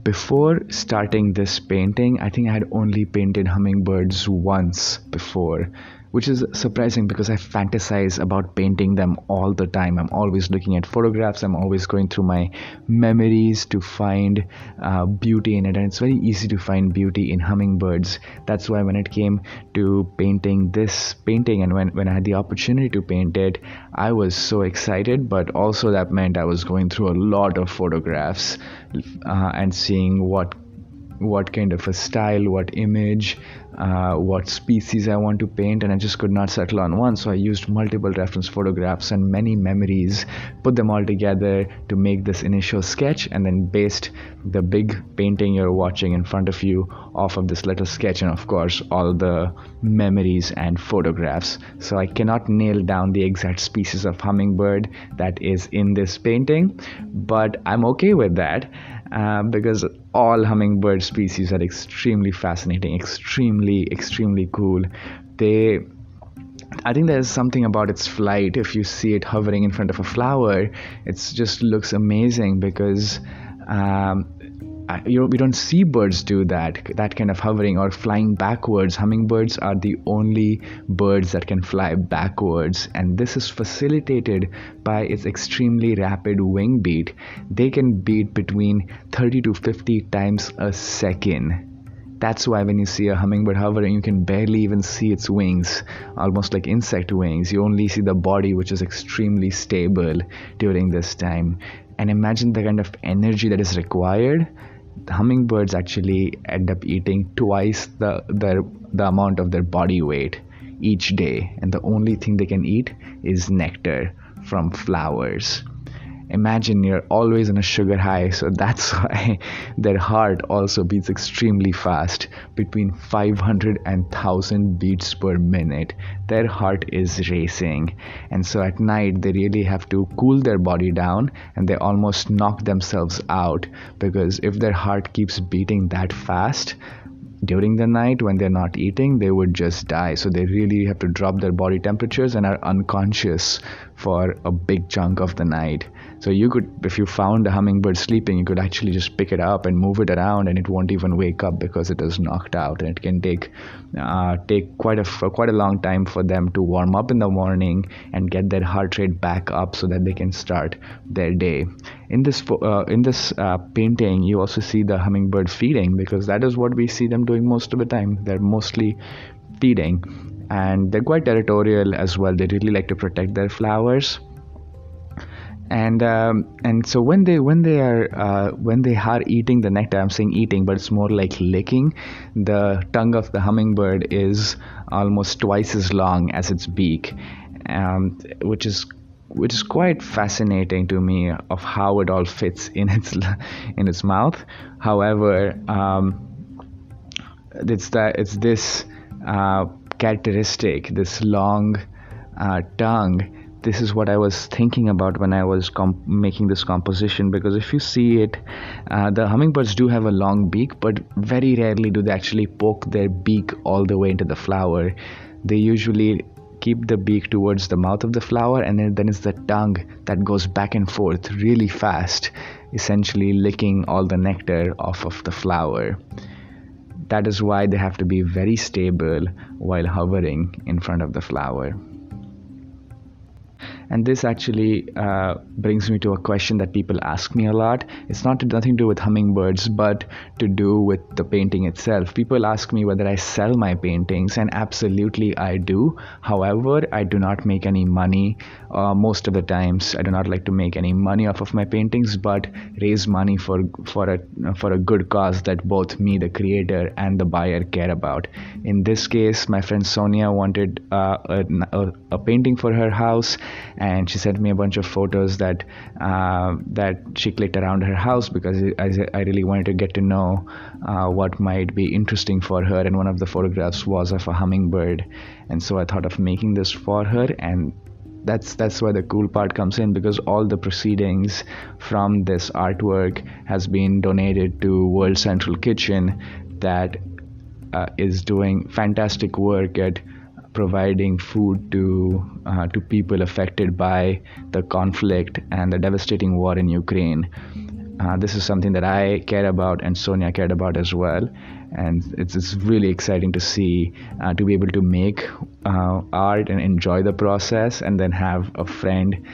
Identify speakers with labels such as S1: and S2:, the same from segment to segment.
S1: Before starting this painting, I think I had only painted hummingbirds once before, which is surprising because I fantasize about painting them all the time. I'm always looking at photographs, I'm always going through my memories to find beauty in it, and it's very easy to find beauty in hummingbirds. That's why when it came to painting this painting and when I had the opportunity to paint it, I was so excited, but also that meant I was going through a lot of photographs and seeing what kind of a style, what image, what species I want to paint, and I just could not settle on one. So I used multiple reference photographs and many memories, put them all together to make this initial sketch, and then based the big painting you're watching in front of you off of this little sketch, and of course all the memories and photographs. So I cannot nail down the exact species of hummingbird that is in this painting, but I'm okay with that. Because all hummingbird species are extremely fascinating, extremely cool. I think there's something about its flight. If you see it hovering in front of a flower, it just looks amazing because we don't see birds do that kind of hovering or flying backwards. Hummingbirds are the only birds that can fly backwards, and this is facilitated by its extremely rapid wing beat. They can beat between 30 to 50 times a second. That's why when you see a hummingbird hovering, you can barely even see its wings, almost like insect wings. You only see the body, which is extremely stable during this time. And imagine the kind of energy that is required. The hummingbirds actually end up eating twice the amount of their body weight each day, and the only thing they can eat is nectar from flowers. Imagine you're always on a sugar high, so that's why their heart also beats extremely fast, between 500 and 1000 beats per minute. Their heart is racing, and so at night they really have to cool their body down, and they almost knock themselves out, because if their heart keeps beating that fast during the night when they're not eating, they would just die. So they really have to drop their body temperatures and are unconscious for a big chunk of the night. So you could, if you found a hummingbird sleeping, you could actually just pick it up and move it around, and it won't even wake up because it is knocked out. And it can take quite a long time for them to warm up in the morning and get their heart rate back up so that they can start their day. In this painting, you also see the hummingbird feeding, because that is what we see them doing most of the time. They're mostly feeding, and they're quite territorial as well. They really like to protect their flowers. And so when they are eating the nectar, I'm saying eating, but it's more like licking. The tongue of the hummingbird is almost twice as long as its beak, which is quite fascinating to me of how it all fits in its mouth. However, it's this characteristic, this long tongue. This is what I was thinking about when I was making this composition, because if you see it, the hummingbirds do have a long beak, but very rarely do they actually poke their beak all the way into the flower. They usually keep the beak towards the mouth of the flower, and then it's the tongue that goes back and forth really fast, essentially licking all the nectar off of the flower. That is why they have to be very stable while hovering in front of the flower. And this actually brings me to a question that people ask me a lot. It's nothing to do with hummingbirds, but to do with the painting itself. People ask me whether I sell my paintings, and absolutely I do. However, I do not make any money. Most of the times, I do not like to make any money off of my paintings, but raise money for a good cause that both me, the creator, and the buyer care about. In this case, my friend Sonia wanted a painting for her house, and she sent me a bunch of photos that she clicked around her house, because I really wanted to get to know what might be interesting for her, and one of the photographs was of a hummingbird, and so I thought of making this for her. And that's where the cool part comes in, because all the proceedings from this artwork has been donated to World Central Kitchen, that is doing fantastic work at providing food to people affected by the conflict and the devastating war in Ukraine. This is something that I care about and Sonia cared about as well, and it's really exciting to see, to be able to make art and enjoy the process, and then have a friend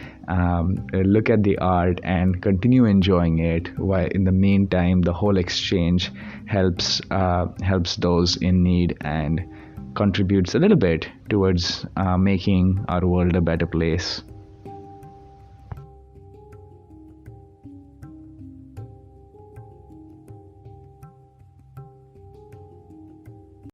S1: look at the art and continue enjoying it, while in the meantime the whole exchange helps those in need and contributes a little bit towards making our world a better place.